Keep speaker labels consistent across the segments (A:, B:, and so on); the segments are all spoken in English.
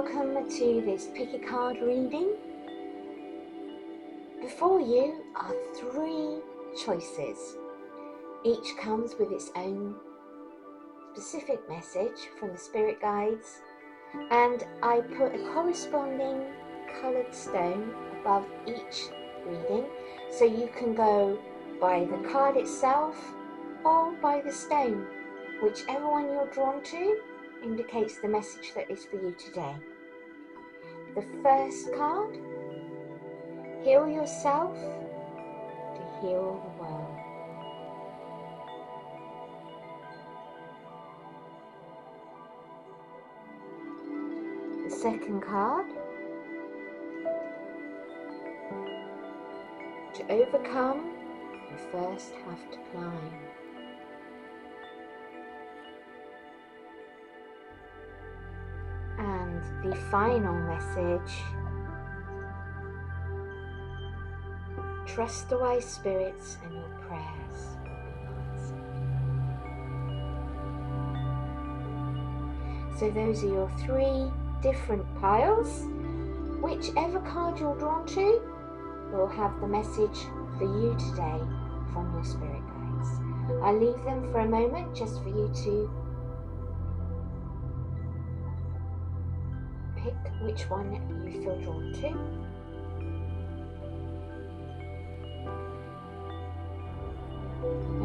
A: welcome to this pick a card reading. Before you are 3 choices. Each comes with its own specific message from the spirit guides, and I put a corresponding coloured stone above each reading, so you can go by the card itself or by the stone. Whichever one you're drawn to indicates the message that is for you today. The first card, heal yourself to heal the world. The second card, to overcome, you first have to climb. And the final message, trust the wise spirits and your prayers will be answered. So those are your 3 different piles. Whichever card you're drawn to will have the message for you today from your spirit guides. I'll leave them for a moment just for you to pick which one you feel drawn to.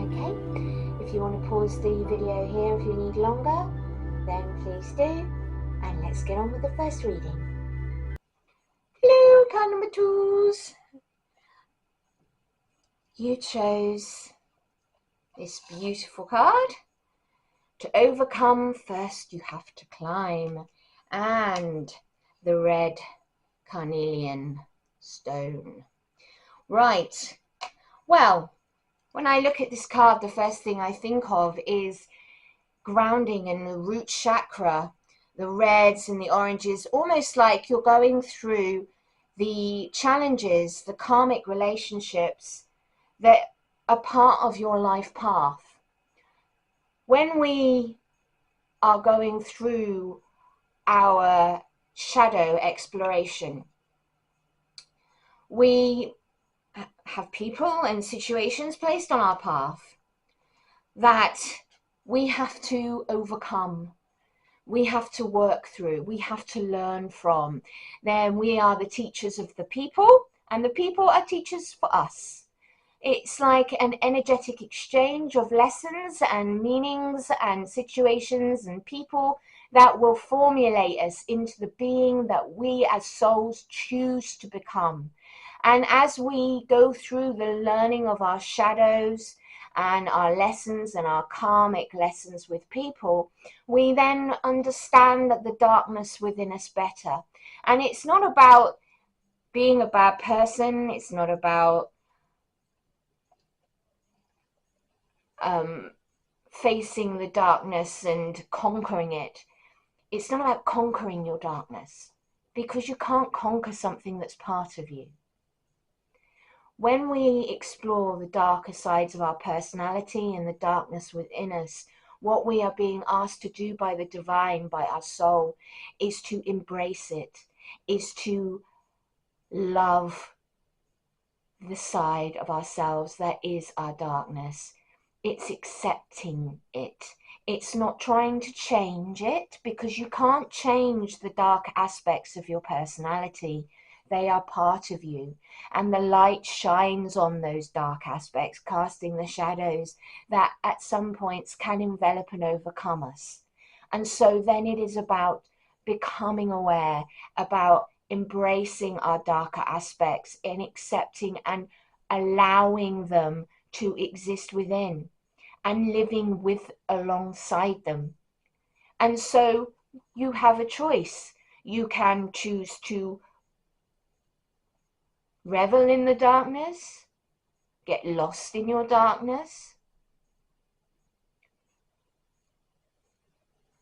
A: Okay, if you want to pause the video here if you need longer, then please do, and let's get on with the first reading. Hello, card number 2s. You chose this beautiful card. To overcome, first you have to climb, and the red carnelian stone. Right, well, when I look at this card, the first thing I think of is grounding in the root chakra, the reds and the oranges, almost like you're going through the challenges, the karmic relationships that are part of your life path. When we are going through our shadow exploration, we have people and situations placed on our path that we have to overcome, we have to work through, we have to learn from. Then we are the teachers of the people, and the people are teachers for us. It's like an energetic exchange of lessons and meanings and situations and people that will formulate us into the being that we as souls choose to become. And as we go through the learning of our shadows and our lessons and our karmic lessons with people, we then understand that the darkness within us better. And it's not about being a bad person, it's not about facing the darkness and conquering it. It's not about conquering your darkness, because you can't conquer something that's part of you. When we explore the darker sides of our personality and the darkness within us, what we are being asked to do by the divine, by our soul, is to embrace it, is to love the side of ourselves that is our darkness. It's accepting it. It's not trying to change it, because you can't change the dark aspects of your personality. They are part of you, and the light shines on those dark aspects, casting the shadows that at some points can envelop and overcome us. And so then it is about becoming aware, about embracing our darker aspects and accepting and allowing them to exist within and living with alongside them. And so you have a choice. You can choose to revel in the darkness, get lost in your darkness,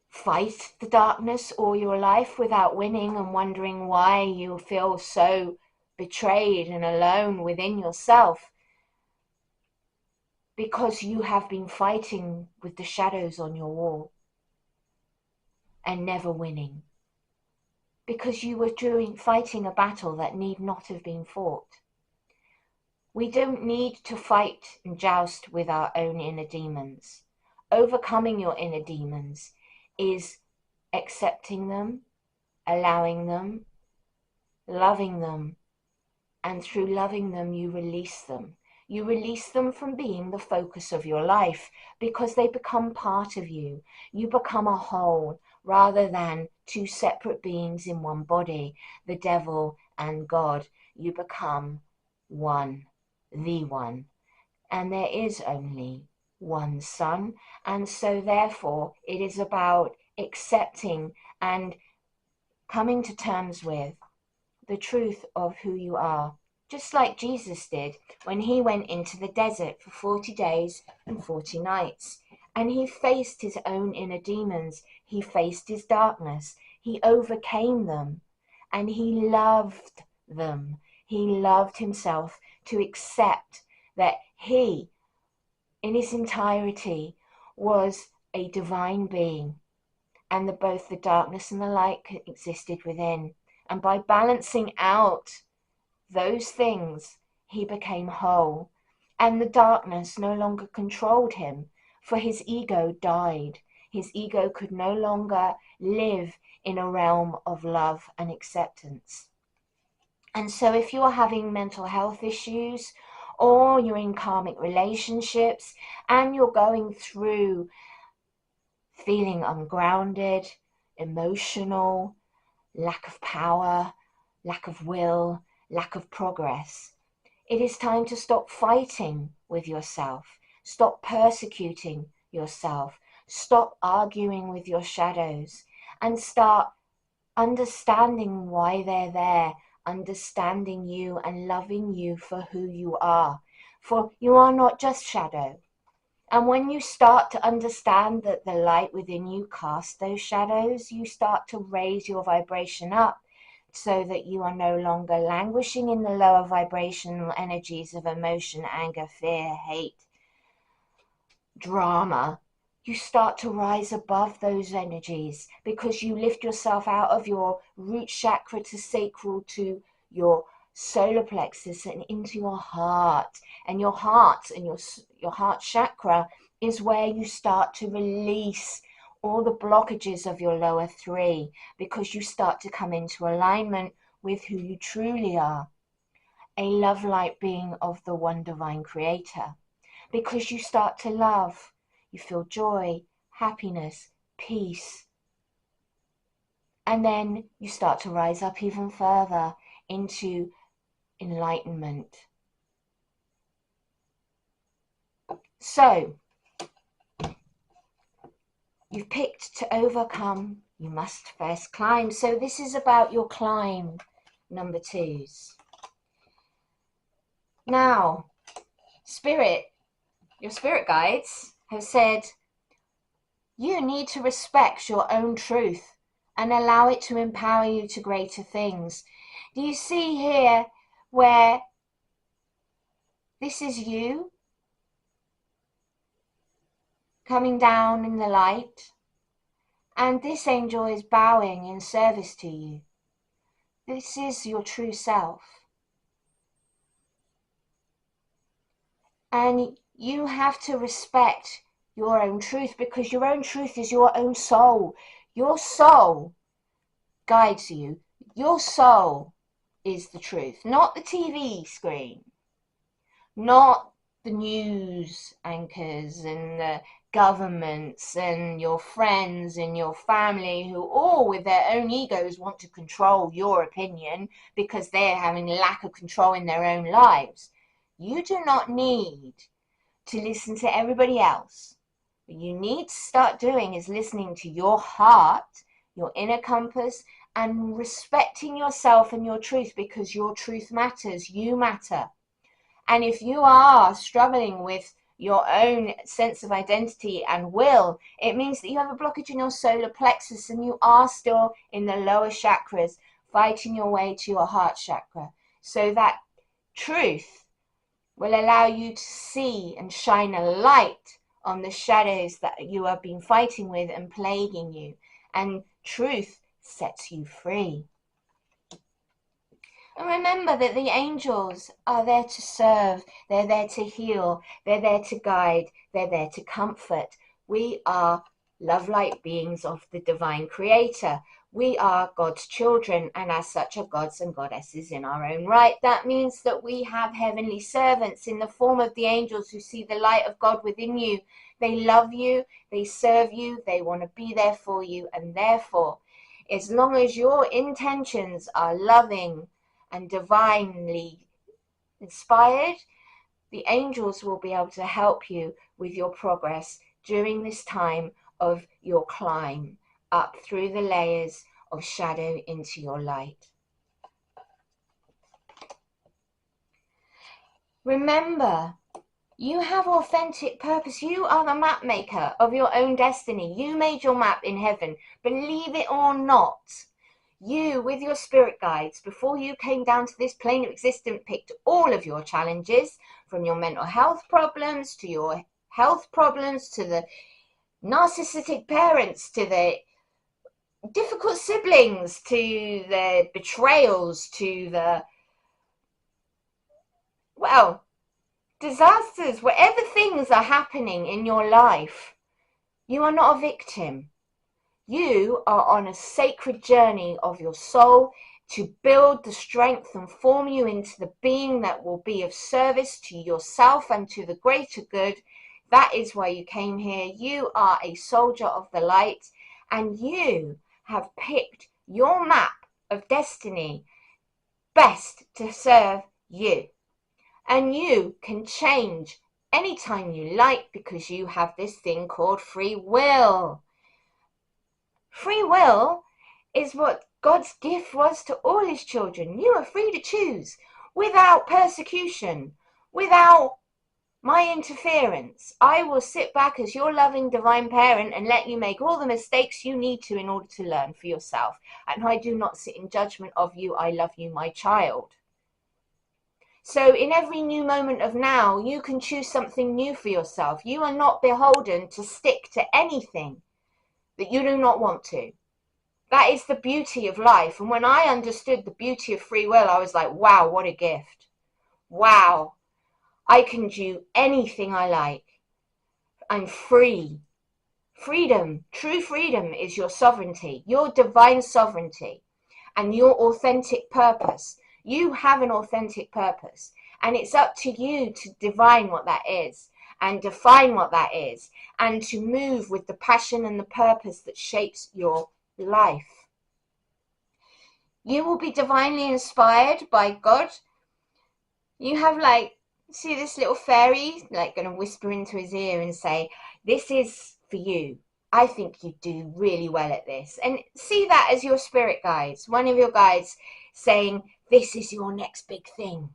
A: fight the darkness all your life without winning and wondering why you feel so betrayed and alone within yourself, because you have been fighting with the shadows on your wall and never winning. because you were fighting a battle that need not have been fought. We don't need to fight and joust with our own inner demons. Overcoming your inner demons is accepting them, allowing them, loving them, and through loving them, you release them. You release them from being the focus of your life because they become part of you. You become a whole rather than two separate beings in one body, the devil and God. You become one, the one. And there is only one sun. And so therefore it is about accepting and coming to terms with the truth of who you are, just like Jesus did when he went into the desert for 40 days and 40 nights. And he faced his own inner demons. He faced his darkness. He overcame them. And he loved them. He loved himself to accept that he, in his entirety, was a divine being. And both the darkness and the light existed within. And by balancing out those things, he became whole. And the darkness no longer controlled him, for his ego died. His ego could no longer live in a realm of love and acceptance. And so if you're having mental health issues, or you're in karmic relationships, and you're going through feeling ungrounded, emotional, lack of power, lack of will, lack of progress, it is time to stop fighting with yourself, stop persecuting yourself, stop arguing with your shadows, and start understanding why they're there, understanding you and loving you for who you are. For you are not just shadow. And when you start to understand that the light within you casts those shadows, you start to raise your vibration up so that you are no longer languishing in the lower vibrational energies of emotion, anger, fear, hate, drama. You start to rise above those energies because you lift yourself out of your root chakra to sacral to your solar plexus and into your heart. And your heart and your heart chakra is where you start to release all the blockages of your lower three, because you start to come into alignment with who you truly are, a love light being of the one divine creator. Because you start to love, you feel joy, happiness, peace. And then you start to rise up even further into enlightenment. So, you've picked to overcome, you must first climb. So this is about your climb, number twos. Now, your spirit guides have said, you need to respect your own truth and allow it to empower you to greater things. Do you see here where this is you coming down in the light, and this angel is bowing in service to you? This is your true self. And you have to respect your own truth, because your own truth is your own soul. Your soul guides you. Your soul is the truth, not the TV screen, not the news anchors and the governments and your friends and your family, who all with their own egos want to control your opinion because they're having lack of control in their own lives. You do not need to listen to everybody else. What you need to start doing is listening to your heart, your inner compass, and respecting yourself and your truth, because your truth matters. You matter. And if you are struggling with your own sense of identity and will, it means that you have a blockage in your solar plexus and you are still in the lower chakras, fighting your way to your heart chakra. So that truth will allow you to see and shine a light on the shadows that you have been fighting with and plaguing you. And truth sets you free. And remember that the angels are there to serve, they're there to heal, they're there to guide, they're there to comfort. We are love light beings of the divine creator. We are God's children, and as such are gods and goddesses in our own right. That means that we have heavenly servants in the form of the angels who see the light of God within you. They love you, they serve you, they want to be there for you, and therefore, as long as your intentions are loving and divinely inspired, the angels will be able to help you with your progress during this time of your climb up through the layers of shadow into your light. Remember, you have authentic purpose. You are the map maker of your own destiny. You made your map in heaven. Believe it or not, you, with your spirit guides, before you came down to this plane of existence, picked all of your challenges, from your mental health problems to your health problems to the narcissistic parents to the difficult siblings to the betrayals to the, well, disasters. Whatever things are happening in your life, you are not a victim. You are on a sacred journey of your soul to build the strength and form you into the being that will be of service to yourself and to the greater good. That is why you came here. You are a soldier of the light, and you have picked your map of destiny best to serve you. And you can change anytime you like, because you have this thing called free will. Free will is what God's gift was to all his children. You are free to choose without persecution, without my interference. I will sit back as your loving divine parent and let you make all the mistakes you need to in order to learn for yourself. And I do not sit in judgment of you. I love you, my child. So in every new moment of now, you can choose something new for yourself. You are not beholden to stick to anything that you do not want to. That is the beauty of life. And when I understood the beauty of free will, I was like, wow, what a gift. Wow, I can do anything I like. I'm free. Freedom, true freedom, is your sovereignty, your divine sovereignty, and your authentic purpose. You have an authentic purpose, and it's up to you to divine what that is and define what that is, and to move with the passion and the purpose that shapes your life. You will be divinely inspired by God. You have, like, see this little fairy, like, gonna whisper into his ear and say, this is for you. I think you do really well at this. And see that as your spirit guides, one of your guides saying, this is your next big thing.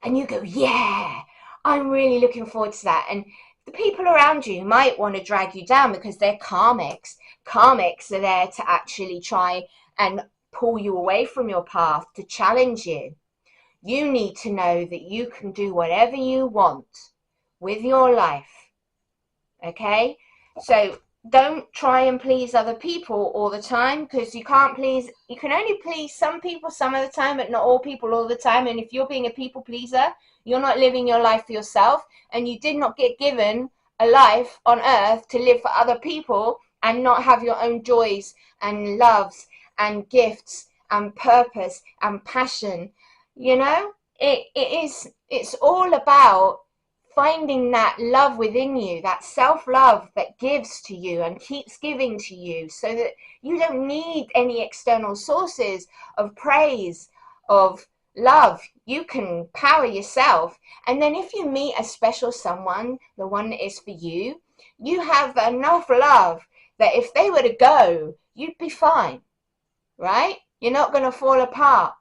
A: And you go, yeah, I'm really looking forward to that. And the people around you might want to drag you down because they're karmics. Karmics are there to actually try and pull you away from your path, to challenge you. You need to know that you can do whatever you want with your life. Okay? So don't try and please other people all the time, because you can only please some people some of the time, but not all people all the time. And if you're being a people pleaser, you're not living your life for yourself, and you did not get given a life on earth to live for other people and not have your own joys and loves and gifts and purpose and passion. You know, it's all about finding that love within you, that self-love that gives to you and keeps giving to you, so that you don't need any external sources of praise, of love. You can power yourself. And then if you meet a special someone, the one that is for you, you have enough love that if they were to go, you'd be fine, right? You're not going to fall apart.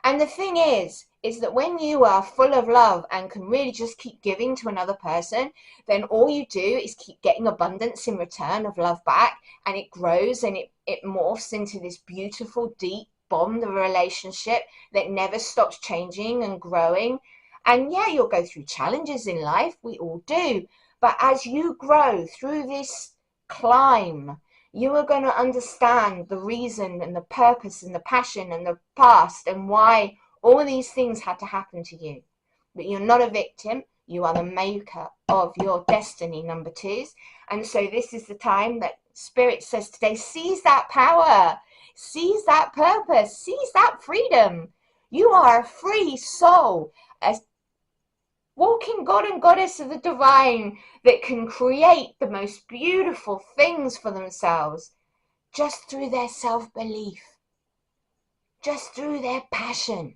A: And the thing is that when you are full of love and can really just keep giving to another person, then all you do is keep getting abundance in return of love back, and it grows and it morphs into this beautiful, deep bond of a relationship that never stops changing and growing. And yeah, you'll go through challenges in life, we all do. But as you grow through this climb, You are going to understand the reason and the purpose and the passion and the past and why all these things had to happen to you. But you're not a victim. You are the maker of your destiny, number twos. And so this is the time that Spirit says today, seize that power, seize that purpose, seize that freedom. You are a free soul, a walking god and goddess of the divine that can create the most beautiful things for themselves just through their self-belief, just through their passion,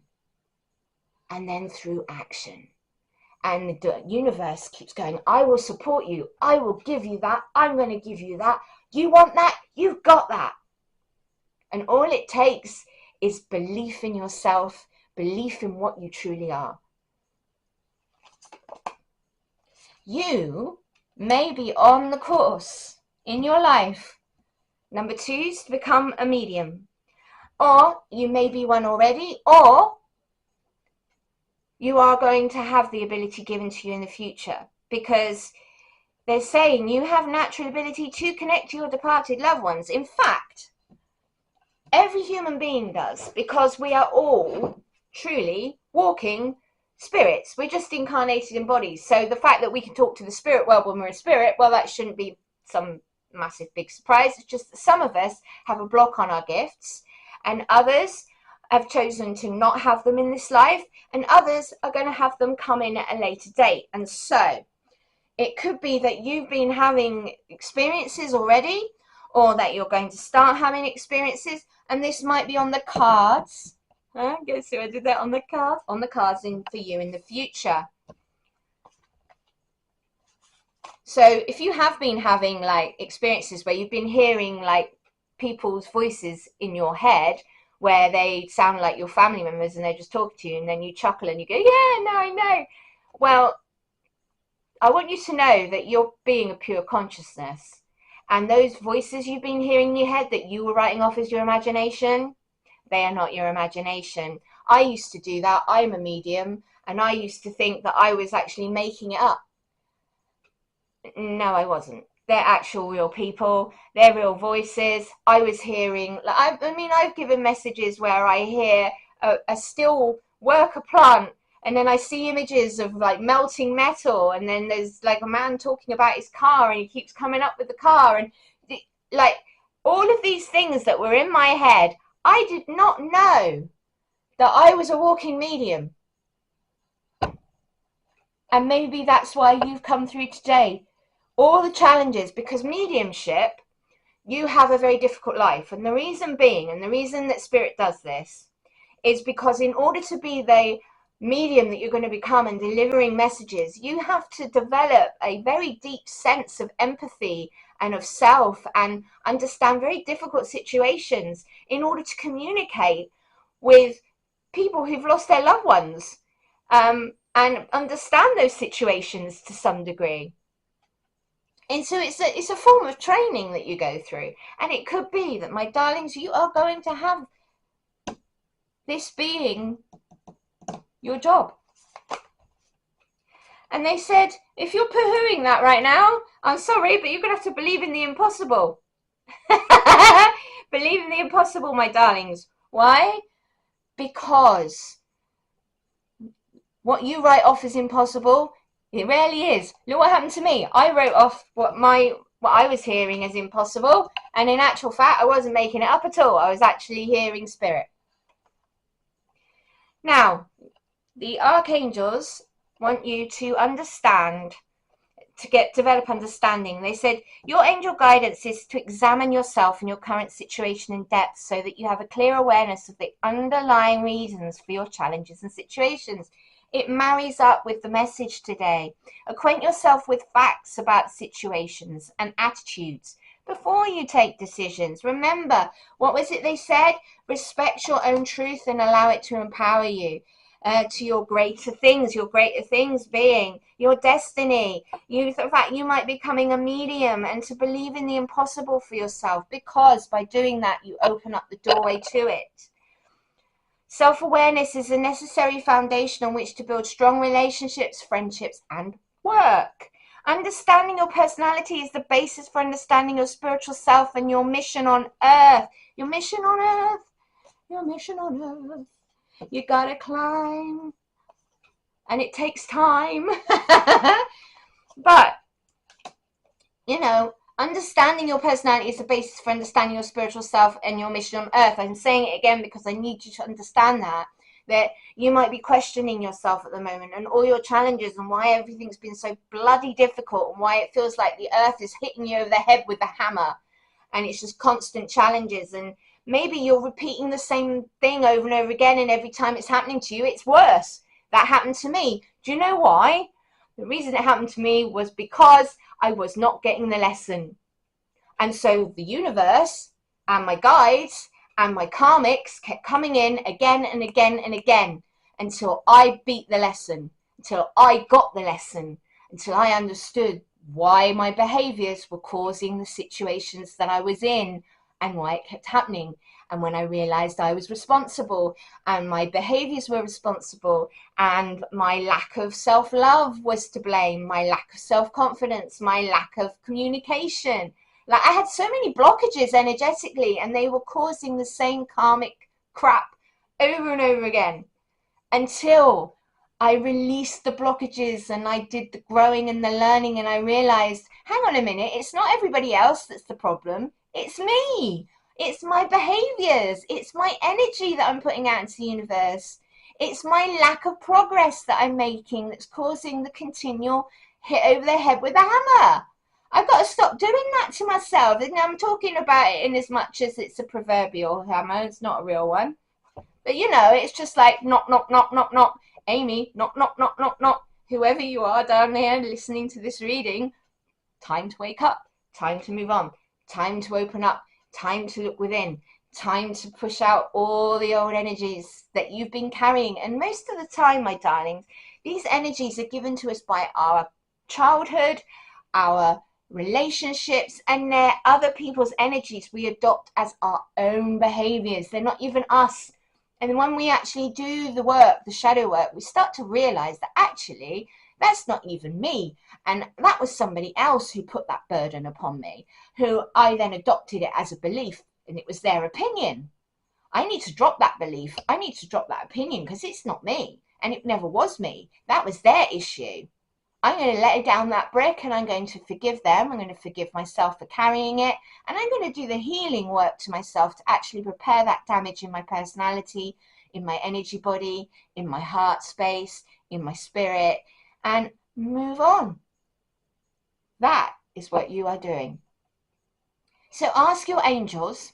A: and then through action. And the universe keeps going, I will support you. I will give you that. I'm going to give you that. You want that? You've got that. And all it takes is belief in yourself, belief in what you truly are. You may be on the course in your life, number twos, to become a medium. Or you may be one already, or you are going to have the ability given to you in the future, because they're saying you have natural ability to connect to your departed loved ones. In fact, every human being does, because we are all truly walking spirits. We're just incarnated in bodies. So the fact that we can talk to the spirit world when we're a spirit, well, that shouldn't be some massive big surprise. It's just that some of us have a block on our gifts, and others have chosen to not have them in this life, and others are going to have them come in at a later date. And so it could be that you've been having experiences already, or that you're going to start having experiences, and this might be on the cards. Guess who I did that on the cards? On the cards for you in the future. So if you have been having like experiences where you've been hearing like people's voices in your head, where they sound like your family members and they're just talking to you, and then you chuckle and you go, yeah, no, I know. Well, I want you to know that you're being a pure consciousness. And those voices you've been hearing in your head that you were writing off as your imagination, they are not your imagination. I used to do that. I'm a medium, and I used to think that I was actually making it up. No, I wasn't. They're actual real people. They're real voices. I was hearing, I've given messages where I hear a still worker plant, and then I see images of like melting metal, and then there's like a man talking about his car, and he keeps coming up with the car, and like all of these things that were in my head, I did not know that I was a walking medium. And maybe that's why you've come through today. All the challenges, because mediumship, you have a very difficult life. And the reason being, and the reason that Spirit does this, is because in order to be the medium that you're going to become and delivering messages, you have to develop a very deep sense of empathy and of self, and understand very difficult situations in order to communicate with people who've lost their loved ones, and understand those situations to some degree. And so it's a form of training that you go through. And it could be that, my darlings, you are going to have this being your job. And they said, if you're poo-hooing that right now, I'm sorry, but you're going to have to believe in the impossible. Believe in the impossible, my darlings. Why? Because what you write off as impossible, it rarely is. Look what happened to me. I wrote off what I was hearing as impossible, and in actual fact, I wasn't making it up at all. I was actually hearing Spirit. Now, the archangels want you to understand, to develop understanding. They said your angel guidance is to examine yourself and your current situation in depth, so that you have a clear awareness of the underlying reasons for your challenges and situations. It marries up with the message today. Acquaint yourself with facts about situations and attitudes before you take decisions. Remember, what was it they said? Respect your own truth and allow it to empower you to your greater things being your destiny. In fact, you might be becoming a medium, and to believe in the impossible for yourself, because by doing that, you open up the doorway to it. Self-awareness is a necessary foundation on which to build strong relationships, friendships, and work. Understanding your personality is the basis for understanding your spiritual self and your mission on earth. Your mission on earth. Your mission on earth. You gotta climb. And it takes time. But, you know, understanding your personality is the basis for understanding your spiritual self and your mission on earth. I'm saying it again because I need you to understand that you might be questioning yourself at the moment and all your challenges and why everything's been so bloody difficult and why it feels like the earth is hitting you over the head with a hammer and it's just constant challenges, and maybe you're repeating the same thing over and over again, and every time it's happening to you it's worse. That happened to me. Do you know why? The reason it happened to me was because I was not getting the lesson. And so the universe and my guides and my karmics kept coming in again and again and again until I beat the lesson, until I got the lesson, until I understood why my behaviors were causing the situations that I was in and why it kept happening. And when I realized I was responsible and my behaviors were responsible and my lack of self-love was to blame, my lack of self-confidence, my lack of communication, like I had so many blockages energetically and they were causing the same karmic crap over and over again until I released the blockages and I did the growing and the learning, and I realized, hang on a minute, it's not everybody else that's the problem. It's me. It's my behaviors. It's my energy that I'm putting out into the universe. It's my lack of progress that I'm making that's causing the continual hit over the head with a hammer. I've got to stop doing that to myself. And I'm talking about it in as much as it's a proverbial hammer. It's not a real one. But you know, it's just like knock, knock, knock, knock, knock. Amy, knock, knock, knock, knock, knock. Whoever you are down there listening to this reading, time to wake up, time to move on, time to open up, time to look within, time to push out all the old energies that you've been carrying. And most of the time, my darlings, these energies are given to us by our childhood, our relationships, and they're other people's energies we adopt as our own behaviors. They're not even us. And when we actually do the work, the shadow work, we start to realize that actually that's not even me. And that was somebody else who put that burden upon me, who I then adopted it as a belief, and it was their opinion. I need to drop that belief. I need to drop that opinion because it's not me and it never was me. That was their issue. I'm going to let down that brick and I'm going to forgive them. I'm going to forgive myself for carrying it. And I'm going to do the healing work to myself to actually repair that damage in my personality, in my energy body, in my heart space, in my spirit, and move on. That is what you are doing. So ask your angels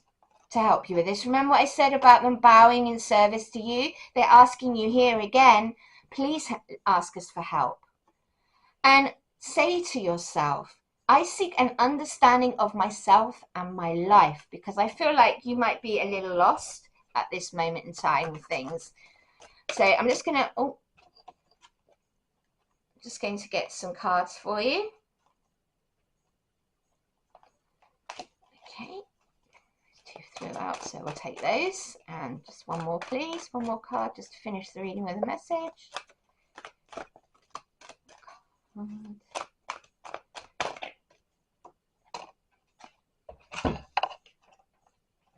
A: to help you with this. Remember what I said about them bowing in service to you? They're asking you here again, please ask us for help. And say to yourself, I seek an understanding of myself and my life, because I feel like you might be a little lost at this moment in time with things. So I'm just going to get some cards for you. Okay, two threw out, so we'll take those. And just one more, please. One more card just to finish the reading with a message.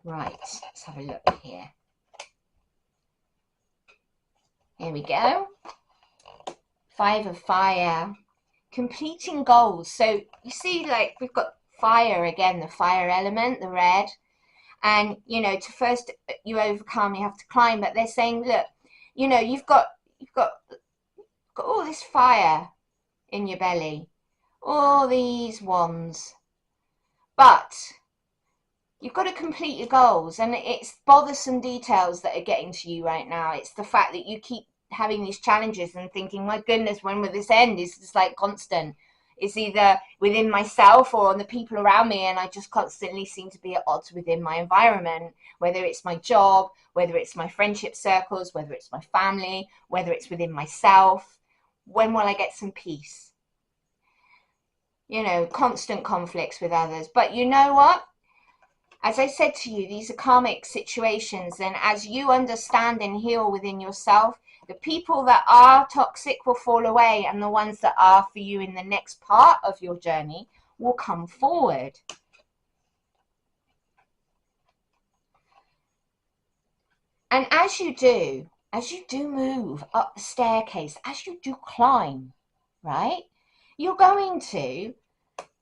A: Right, let's have a look here. Here we go. 5 of Fire. Completing goals. So you see, like, we've got fire again, the fire element, the red. And, you know, to first you overcome, you have to climb. But they're saying, look, you know, you've got all this fire in your belly, all these wands, but you've got to complete your goals. And it's bothersome details that are getting to you right now. It's the fact that you keep having these challenges and thinking, my goodness, when will this end? It's just like constant. It's either within myself or on the people around me, and I just constantly seem to be at odds within my environment, whether it's my job, whether it's my friendship circles, whether it's my family, whether it's within myself. When will I get some peace? You know, constant conflicts with others. But you know what? As I said to you, these are karmic situations, and as you understand and heal within yourself, The people that are toxic will fall away, and the ones that are for you in the next part of your journey will come forward. And as you do move up the staircase, as you do climb, right, you're going to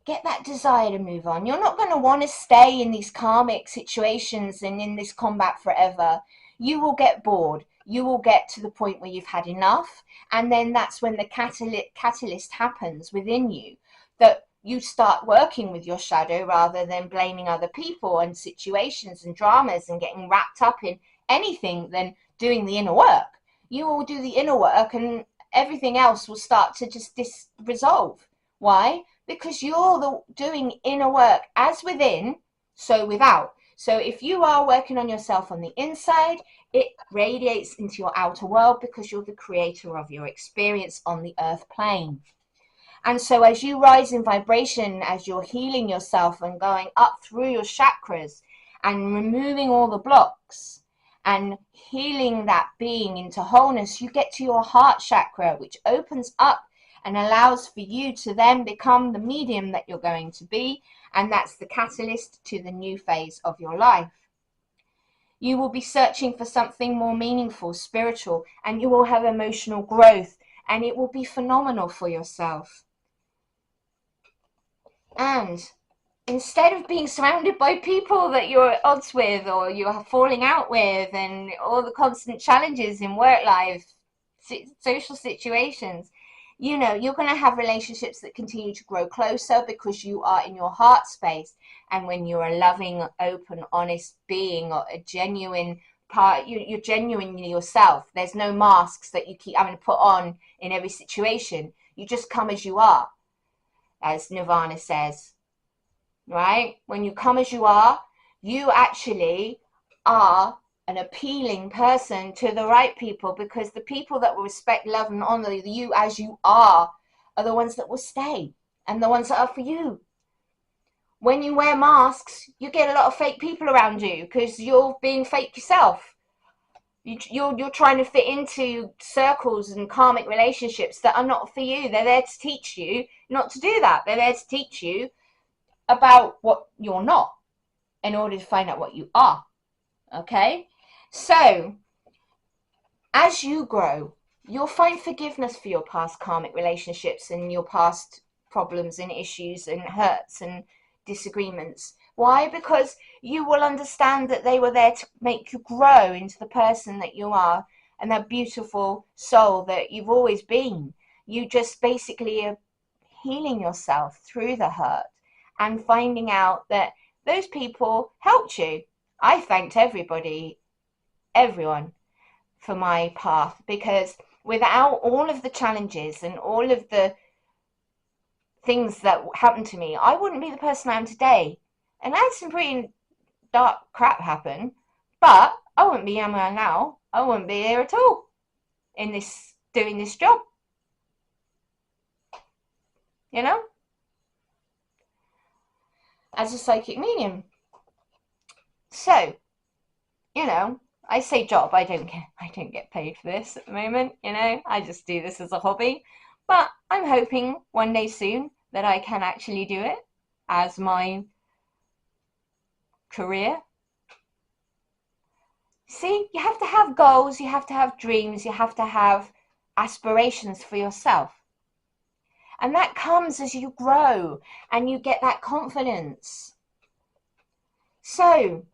A: get that desire to move on. You're not going to want to stay in these karmic situations and in this combat forever. You will get bored. You will get to the point where you've had enough. And then that's when the catalyst happens within you, that you start working with your shadow rather than blaming other people and situations and dramas and getting wrapped up in anything than doing the inner work. You will do the inner work and everything else will start to just resolve. Why? Because you're doing inner work as within, so without. So if you are working on yourself on the inside, it radiates into your outer world because you're the creator of your experience on the earth plane. And so as you rise in vibration, as you're healing yourself and going up through your chakras and removing all the blocks and healing that being into wholeness, you get to your heart chakra, which opens up and allows for you to then become the medium that you're going to be, and that's the catalyst to the new phase of your life. You will be searching for something more meaningful, spiritual, and you will have emotional growth, and it will be phenomenal for yourself. And instead of being surrounded by people that you're at odds with or you're falling out with and all the constant challenges in work life, social situations, you know, you're going to have relationships that continue to grow closer because you are in your heart space. And when you're a loving, open, honest being or a genuine part, you're genuinely yourself. There's no masks that you keep having to put on in every situation. You just come as you are, as Nirvana says, right? When you come as you are, you actually are an appealing person to the right people, because the people that will respect, love and honor you as you are the ones that will stay and the ones that are for you. When you wear masks, you get a lot of fake people around you because you're being fake yourself. You're trying to fit into circles and karmic relationships that are not for you. They're there to teach you not to do that. They're there to teach you about what you're not in order to find out what you are. Okay? So, as you grow, you'll find forgiveness for your past karmic relationships and your past problems and issues and hurts and disagreements. Why? Because you will understand that they were there to make you grow into the person that you are and that beautiful soul that you've always been. You just basically are healing yourself through the hurt and finding out that those people helped you. I thanked everyone for my path, because without all of the challenges and all of the things that happened to me, I wouldn't be the person I am today. And I had some pretty dark crap happen, but I wouldn't be where I am now. I wouldn't be here at all in this, doing this job. You know? As a psychic medium. So, you know, I say job, I don't get paid for this at the moment, you know, I just do this as a hobby. But I'm hoping one day soon that I can actually do it as my career. See, you have to have goals, you have to have dreams, you have to have aspirations for yourself. And that comes as you grow and you get that confidence. So,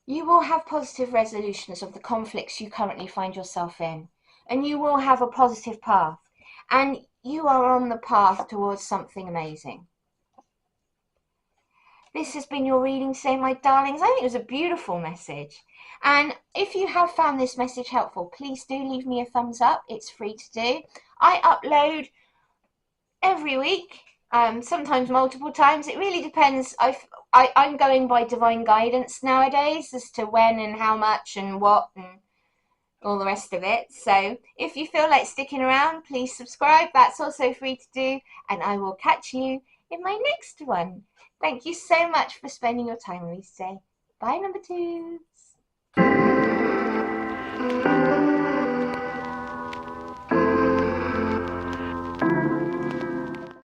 A: you will have positive resolutions of the conflicts you currently find yourself in. And you will have a positive path. And you are on the path towards something amazing. This has been your reading today, my darlings. I think it was a beautiful message. And if you have found this message helpful, please do leave me a thumbs up. It's free to do. I upload every week, sometimes multiple times. It really depends. I'm going by divine guidance nowadays as to when and how much and what and all the rest of it. So if you feel like sticking around, please subscribe. That's also free to do. And I will catch you in my next one. Thank you so much for spending your time with me today. Bye, number twos.